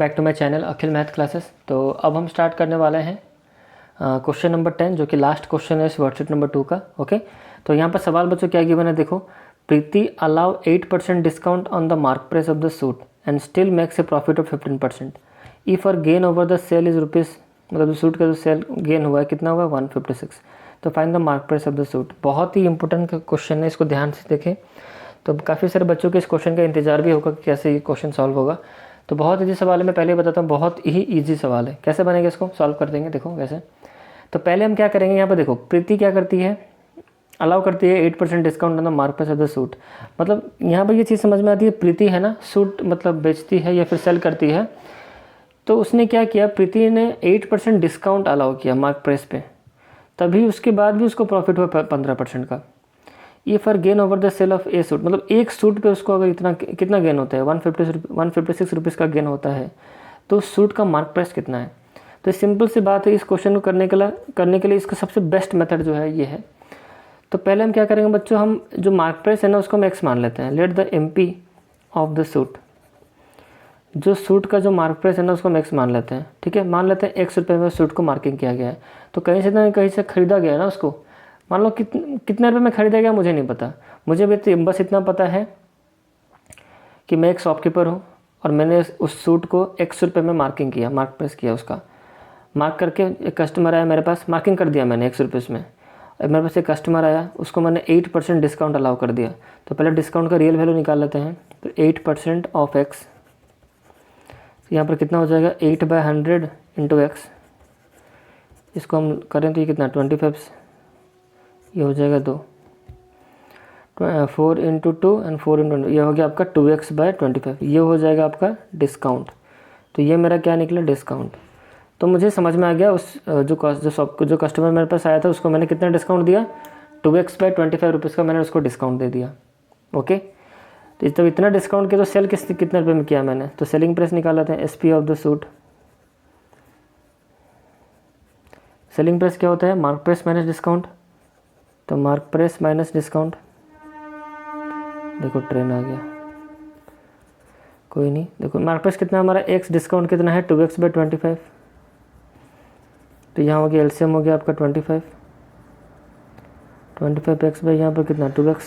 Back to my channel Akhil math classes. तो अब हम स्टार्ट करने वाले हैं क्वेश्चन नंबर 10, जो कि लास्ट क्वेश्चन है इस वर्कशीट नंबर 2 का। ओके, तो यहाँ पर सवाल बच्चों क्या गिवन है, देखो। Preeti allow 8% discount on the mark price of the suit and still makes a profit of 15%। If और gain over the sale is rupees, मतलब सूट का जो सेल गेन हुआ है कितना हुआ, 156। तो find the mark price of the suit. बहुत ही इंपॉर्टेंट क्वेश्चन है, इसको ध्यान से देखें। तो काफ़ी सारे बच्चों के इस क्वेश्चन का इंतजार भी होगा कि कैसे ये क्वेश्चन सॉल्व होगा। तो बहुत ईजी सवाल है, मैं पहले ही बताता हूँ, बहुत ही ईजी सवाल है। कैसे बनेगा, इसको सॉल्व कर देंगे। देखो कैसे। तो पहले हम क्या करेंगे, यहाँ पर देखो प्रीति क्या करती है, अलाउ करती है 8% discount on the mark price of the suit. मतलब यहाँ पर ये चीज़ समझ में आती है, प्रीति है ना सूट मतलब बेचती है या फिर सेल करती है। तो उसने क्या किया, प्रीति ने 8% डिस्काउंट अलाउ किया मार्क प्राइस पे, तभी उसके बाद भी उसको प्रॉफिट हुआ 15% का। ये for gain over the sale of a suit, मतलब एक सूट पे उसको अगर इतना कितना गेन होता है, 156 रुपीज़ का गेन होता है, तो उस सूट का मार्क प्राइस कितना है। तो सिंपल सी बात है, इस क्वेश्चन को करने के लिए इसका सबसे बेस्ट मेथड जो है ये है। तो पहले हम क्या करेंगे बच्चों, हम जो मार्क प्राइस है ना उसको हम एक्स मान लेते हैं। Let the MP of the suit, जो सूट का जो मार्क प्राइस है ना उसको हम एक्स मान लेते हैं। ठीक है, मान लेते हैं x रुपये में सूट को मार्किंग किया गया है। तो कहीं से ना कहीं से ख़रीदा गया है ना उसको, मान लो कितने रुपये में ख़रीदा गया मुझे नहीं पता, मुझे बस इतना पता है कि मैं एक शॉपकीपर हूँ और मैंने उस सूट को x रुपये में मार्किंग किया, मार्क प्राइस किया उसका। मार्क करके एक कस्टमर आया मेरे पास, मार्किंग कर दिया मैंने x रुपये में। मेरे पास एक कस्टमर आया, उसको मैंने 8% डिस्काउंट अलाउ कर दिया। तो पहले डिस्काउंट का रियल वैल्यू निकाल लेते हैं। तो 8% ऑफ x, यहाँ पर कितना हो जाएगा, 8/100 इंटू एक्स। इसको हम करें तो ये कितना 25, ये हो जाएगा 2, 4 इंटू 2 एंड 4 इंटू, ये हो गया आपका 2x/25। ये हो जाएगा आपका डिस्काउंट। तो ये मेरा क्या निकला, डिस्काउंट। तो मुझे समझ में आ गया, उस जो कस्टमर मेरे पास आया था उसको मैंने कितना डिस्काउंट दिया, 2x/25 रुपीज़ का मैंने उसको डिस्काउंट दे दिया। ओके, तो जब इतना डिस्काउंट किया तो सेल कितने रुपये में किया मैंने, तो सेलिंग प्राइस निकाल लेते हैं, SP of the suit. Selling price क्या होता है, मार्क प्राइस माइनस डिस्काउंट। तो मार्क प्राइस माइनस डिस्काउंट, देखो ट्रेन आ गया, कोई नहीं। देखो मार्क प्राइस कितना हमारा, x डिस्काउंट कितना है, 2x/25। तो यहाँ हो गया LCM हो गया आपका 25x बाई यहाँ पर कितना 2x,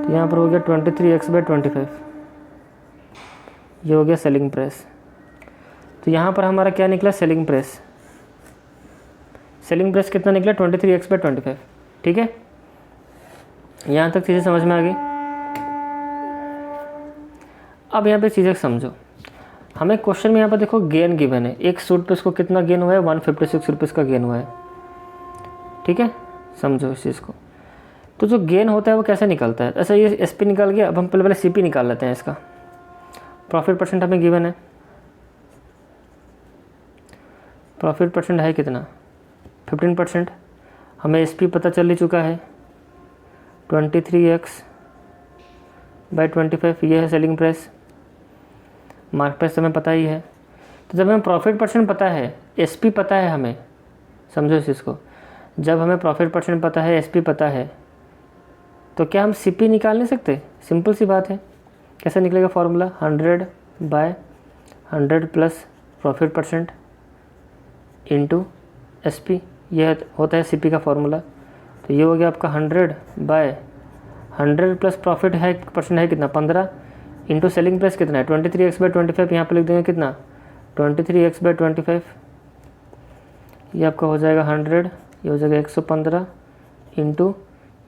तो यहाँ पर हो गया 23x/25। ये हो गया सेलिंग प्राइस। तो यहाँ पर हमारा क्या निकला, सेलिंग प्राइस। सेलिंग प्राइस कितना निकला, 23x/25। ठीक है, यहाँ तक चीज़ें समझ में आ गई। अब यहाँ पे चीज़ें समझो, हमें क्वेश्चन में यहाँ पर देखो गेन गिवन है, एक सूट पे उसको कितना गेन हुआ है, 156 रुपीज़ का गेन हुआ है। ठीक है, समझो इस चीज़ को। तो जो गेन होता है वो कैसे निकलता है, ऐसा ये SP निकल गया। अब हम पहले CP निकाल लेते हैं इसका। प्रॉफिट परसेंट हमें गिवन है, प्रॉफिट परसेंट है कितना, 15%। हमें SP पता चल ही चुका है, 23x/25। ये है सेलिंग प्राइस। मार्क प्राइस हमें पता ही है। तो जब हमें प्रॉफिट परसेंट पता है, SP पता है हमें, समझो इस चीज़ को। जब हमें प्रॉफिट परसेंट पता है, SP पता है, तो क्या हम CP निकाल नहीं सकते। सिंपल सी बात है। कैसे निकलेगा formula, 100/100 plus profit percent into SP। यह होता है CP का फॉर्मूला। तो ये हो गया आपका 100/100 प्लस प्रॉफिट है परसेंट है कितना, 15 इंटू सेलिंग प्राइस कितना है, 23x/25। यहाँ पर लिख देंगे कितना, 23x/25। ये आपका हो जाएगा 100, ये हो जाएगा 115 इंटू,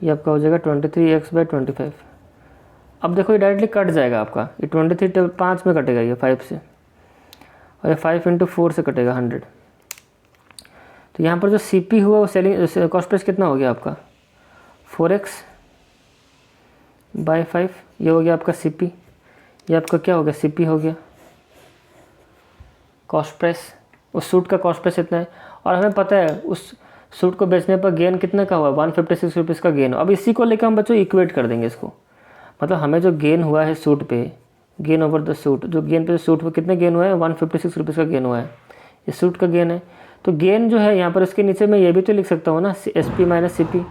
ये आपका हो जाएगा 23x/25। अब देखो ये डायरेक्टली कट जाएगा आपका, ये 23 5 में कटेगा, ये 5 से, और ये 5 इंटू 4 से कटेगा 100। तो यहाँ पर जो CP हुआ वो सेलिंग कॉस्ट प्राइस कितना हो गया आपका, 4x/5। ये हो गया आपका CP। ये आपका क्या हो गया, CP हो गया, कॉस्ट प्राइस। उस सूट का कॉस्ट प्राइस इतना है, और हमें पता है उस सूट को बेचने पर गेन कितना का हुआ, 156 रुपीज़ का गेन। अब इसी को लेकर हम बच्चों इक्वेट कर देंगे इसको। मतलब हमें जो गेन हुआ है सूट पे, गेन ओवर द सूट, जो गेन पे सूट पे कितने गेन हुआ है, 156 रुपीज़ का गेन हुआ है, ये सूट का गेन है। तो गेन जो है यहाँ पर इसके नीचे मैं ये भी तो लिख सकता हूँ ना, SP माइनस CP,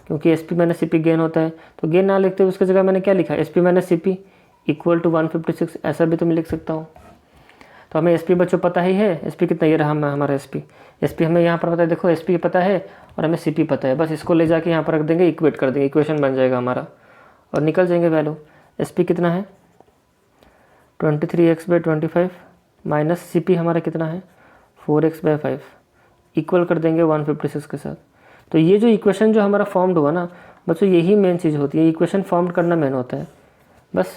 क्योंकि SP माइनस CP गेन होता है। तो गेन ना लिखते हुए उसकी जगह मैंने क्या लिखा, SP minus CP equal to 156, ऐसा भी तो मैं लिख सकता हूँ। तो हमें एस पी बच्चों पता ही है, एस पी कितना, ये रहा हमारा एस पी हमें यहाँ पर पता है, देखो एस पी पता है और हमें सी पी पता है, बस इसको ले जाके यहाँ पर रख देंगे, इक्वेट कर देंगे, इक्वेशन बन जाएगा हमारा और निकल जाएंगे वैल्यू। एस पी कितना है 23x/25 माइनस सी पी हमारा कितना है 4x/5 इक्वल कर देंगे 156 के साथ। तो ये जो इक्वेशन जो हमारा फॉर्म्ड हुआ ना बच्चों, यही मेन चीज़ होती है, इक्वेशन फॉर्म करना मेन होता है बस।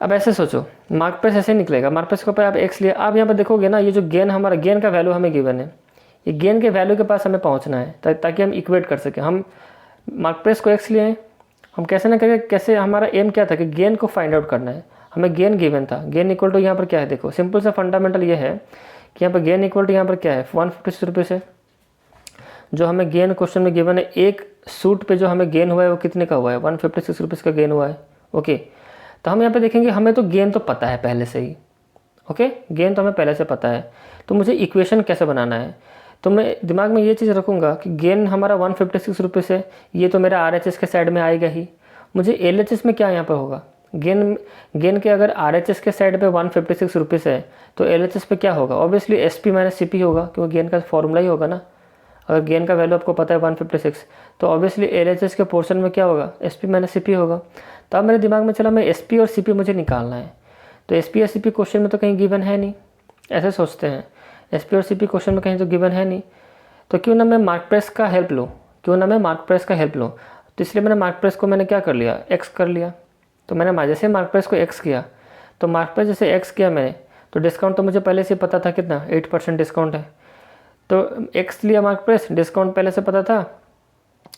अब ऐसे सोचो, मार्कप्रेस ऐसे निकलेगा, मार्कप्रेस के ऊपर आप एक्स लिया, आप यहाँ पर देखोगे ना, ये जो गेन हमारा, गेन का वैल्यू हमें गिवन है, ये गेन के वैल्यू के पास हमें पहुँचना है ताकि हम इक्वेट कर सकें। हम मार्कप्रेस को एक्स लिए हैं, हम कैसे ना करके कैसे, हमारा एम क्या था कि गेन को फाइंड आउट करना है, हमें गेन गिवन था, गेन इक्वल टू यहाँ पर क्या है, देखो सिंपल सा फंडामेंटल ये है कि यहाँ पर गेन इक्वल टू यहाँ पर क्या है 156 रुपीज़ है, जो हमें गेन क्वेश्चन में गिवन है। एक सूट पे जो हमें गेन हुआ है वो कितने का हुआ है 156 रुपीज़ का गेन हुआ है। ओके, तो हम यहाँ पे देखेंगे, हमें तो गेन तो पता है पहले से ही, ओके गेन तो हमें पहले से पता है, तो मुझे इक्वेशन कैसे बनाना है, तो मैं दिमाग में ये चीज़ रखूँगा कि गेन हमारा 156 रुपीज़ है, ये तो मेरा RHS के साइड में आएगा ही, मुझे LHS में क्या यहाँ पर होगा, गेन के अगर RHS के साइड पे 156 रुपीज़ है तो LHS पे क्या होगा, ऑब्वियसली SP माइनस CP होगा, क्योंकि गेन का फॉर्मूला ही होगा ना। अगर गेन का वैल्यू आपको पता है 156 तो ऑब्वियसली LHS के पोर्शन में क्या होगा SP माइनस CP होगा। तो अब मेरे दिमाग में चला, मैं SP और CP मुझे निकालना है, तो SP और CP क्वेश्चन में तो कहीं गिवन है नहीं, ऐसे सोचते हैं SP और CP क्वेश्चन में कहीं तो गिवन है नहीं, तो क्यों ना मैं मार्कप्रेस का हेल्प लूँ, तो इसलिए मैंने मार्कप्रेस को मैंने क्या कर लिया, एक्स कर लिया। तो मैंने जैसे मार्कप्रेस को एक्स किया, तो मार्कप्रेस जैसे एक्स किया मैंने, तो डिस्काउंट तो मुझे पहले से पता था कितना 8% डिस्काउंट है, तो एक्स लिया मार्कप्रेस, डिस्काउंट पहले से पता था,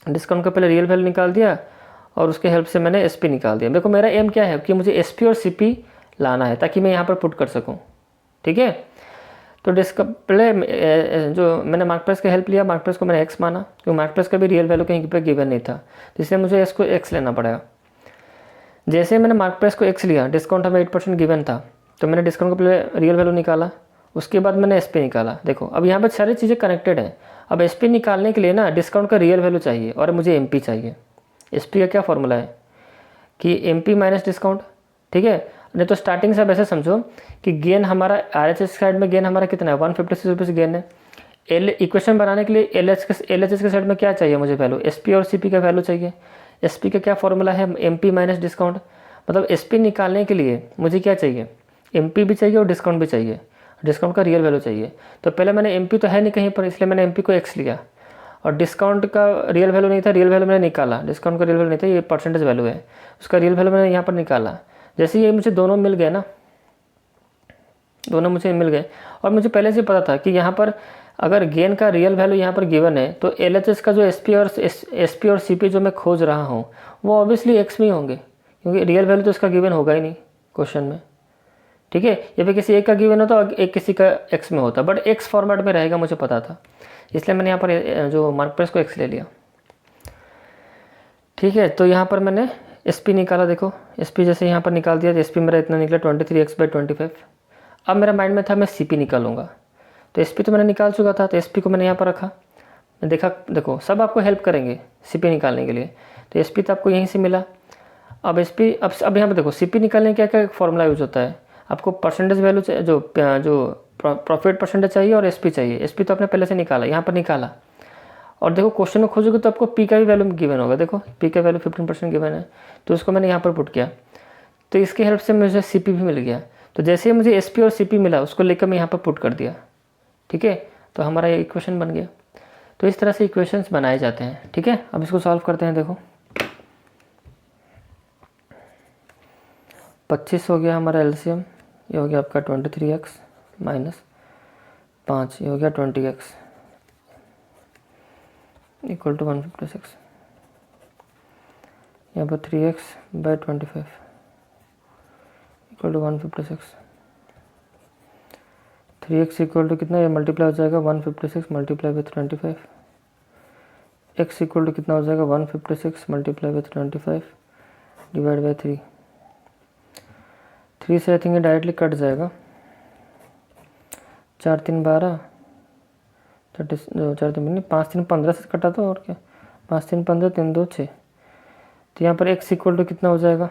डिस्काउंट का पहले रियल वैल्यू निकाल दिया और उसके हेल्प से मैंने SP निकाल दिया। देखो मेरा एम क्या है कि मुझे SP और CP लाना है ताकि मैं यहाँ पर पुट कर सकूँ, ठीक है। तो पहले जो मैंने मार्कप्रेस का हेल्प लिया, मार्कप्रेस को मैंने एक्स माना, क्योंकि मार्कप्रेस का भी रियल वैल्यू कहीं पर गिवन नहीं था, तो इसलिए मुझे इसको एक्स लेना पड़ेगा। जैसे मैंने मार्कप्रेस को एक्स लिया, डिस्काउंट हमें 8% गिवन था, तो मैंने डिस्काउंट का पहले रियल वैल्यू निकाला, उसके बाद मैंने SP निकाला। देखो अब यहाँ पर सारी चीज़ें कनेक्टेड हैं। अब SP निकालने के लिए ना डिस्काउंट का रियल वैल्यू चाहिए और मुझे MP चाहिए। SP का क्या फॉर्मूला है कि MP माइनस डिस्काउंट, ठीक है। नहीं तो स्टार्टिंग से आप ऐसे समझो कि गेन हमारा RHS साइड में गेन हमारा कितना है 156 रुपीज़ गेन है। इक्वेशन बनाने के लिए LHS के साइड में क्या चाहिए मुझे वैल्यू, SP और CP का वैल्यू चाहिए। SP का क्या फॉर्मूला है MP माइनस डिस्काउंट, मतलब SP निकालने के लिए मुझे क्या चाहिए, MP भी चाहिए और डिस्काउंट भी चाहिए, डिस्काउंट का रियल वैल्यू चाहिए। तो पहले मैंने MP तो है नहीं कहीं पर, इसलिए मैंने MP को एक्स लिया, और डिस्काउंट का रियल वैल्यू नहीं था, रियल वैल्यू मैंने निकाला, डिस्काउंट का रियल वैल्यू नहीं था, ये परसेंटेज वैल्यू है, उसका रियल वैल्यू मैंने यहाँ पर निकाला। जैसे ये मुझे दोनों मिल गए ना, दोनों मुझे मिल गए, और मुझे पहले से पता था कि यहाँ पर अगर गेन का रियल वैल्यू यहाँ पर गिवन है तो LHS का जो SP और CP जो मैं खोज रहा हूँ वो ऑब्वियसली एक्स में ही होंगे, क्योंकि रियल वैल्यू तो इसका गिवन होगा ही नहीं क्वेश्चन में, ठीक है। या फिर किसी एक का गिवन होता और एक किसी का एक्स में होता, बट एक्स फॉर्मेट में रहेगा मुझे पता था, इसलिए मैंने यहाँ पर जो मार्कप्रेस को एक्स ले लिया, ठीक है। तो यहाँ पर मैंने SP निकाला, देखो SP जैसे यहाँ पर निकाल दिया, तो SP मेरा इतना निकला 23x/25। अब मेरा माइंड में था मैं CP निकालूंगा, तो SP तो मैंने निकाल चुका था, तो SP को मैंने यहाँ पर रखा, मैं देखा, देखो सब आपको हेल्प करेंगे CP निकालने के लिए, तो SP तो आपको यहीं से मिला। अब SP अब यहाँ पर देखो CP निकालने का क्या फॉर्मूला यूज होता है, आपको परसेंटेज वैल्यू जो प्रॉफिट परसेंटेज चाहिए और SP चाहिए। SP तो आपने पहले से निकाला, यहाँ पर निकाला, और देखो क्वेश्चन में खोजोगे तो आपको P का भी वैल्यू गिवन होगा, देखो P का वैल्यू 15% गिवन है, तो उसको मैंने यहाँ पर पुट किया, तो इसकी हेल्प से मुझे CP भी मिल गया। तो जैसे ही मुझे SP और CP मिला उसको लेकर मैं यहाँ पर पुट कर दिया, ठीक है, तो हमारा ये इक्वेशन बन गया। तो इस तरह से इक्वेशंस बनाए जाते हैं, ठीक है। अब इसको सॉल्व करते हैं, देखो 25 हो गया हमारा LCM, ये हो गया आपका 23x माइनस 5, ये हो गया 20x इक्वल टू 156, यहाँ पर 3x/25 equal to 156, 3x equal to कितना, ये मल्टीप्लाई हो जाएगा 156 multiply with 25, x equal to कितना हो जाएगा 156 मल्टीप्लाई विथ 25 डिवाइड बाई 3, 3 से आई थिंक डायरेक्टली कट जाएगा, 4 3 12, 4 3 5 3 15 से कटा तो, और क्या 5 3 15 3 2 6, तो यहाँ पर x इक्वल टू कितना हो जाएगा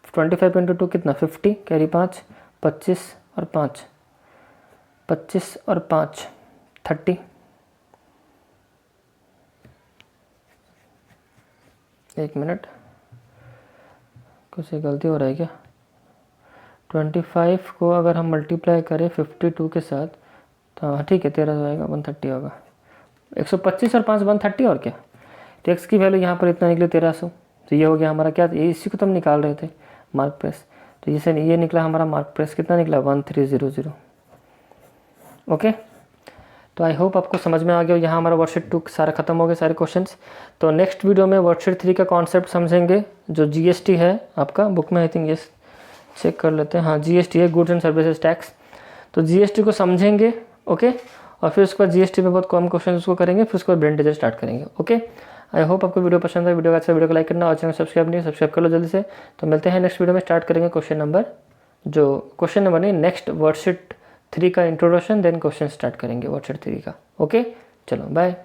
25 × 2 कितना 50, कैरी 5 25 और 5, 25 और 5 30, एक मिनट, कुछ गलती हो रहा है क्या? 25 को अगर हम मल्टीप्लाई करें 52 के साथ तो हाँ ठीक है, 13 हो जाएगा, 130 होगा। 125 और 5 130 और क्या, तो एक्स की वैल्यू यहाँ पर इतना निकले 1300। तो ये हो गया हमारा क्या, ये इसी को तो हम निकाल रहे थे मार्क प्रेस। तो ये निकला हमारा मार्क प्रेस, कितना निकला 1300। ओके, तो आई होप आपको समझ में आ गया। यहाँ हमारा वर्कशीट 2 सारा खत्म हो गया, सारे क्वेश्चंस। तो नेक्स्ट वीडियो में वर्कशीट 3 का कॉन्सेप्ट समझेंगे, जो जीएसटी है आपका बुक में, आई थिंक ये चेक कर लेते हैं, हाँ जीएसटी है, गुड्स एंड सर्विसेज टैक्स। तो जीएसटी को समझेंगे, ओके, और फिर उसके बाद जीएसटी में बहुत कम क्वेश्चन उसको करेंगे, फिर उसके बाद ब्रेन टीचर स्टार्ट करेंगे। ओके, आई होप आपको वीडियो पसंद है। वीडियो का अच्छा, वीडियो को लाइक करना और चैनल सब्सक्राइब नहीं, सब्सक्राइब कर लो जल्दी से। तो मिलते हैं नेक्स्ट वीडियो में, स्टार्ट करेंगे क्वेश्चन नंबर नहीं, नेक्स्ट वर्कशीट 3 का इंट्रोडक्शन, देन क्वेश्चन स्टार्ट करेंगे वर्कशीट 3 का। ओके, चलो बाय।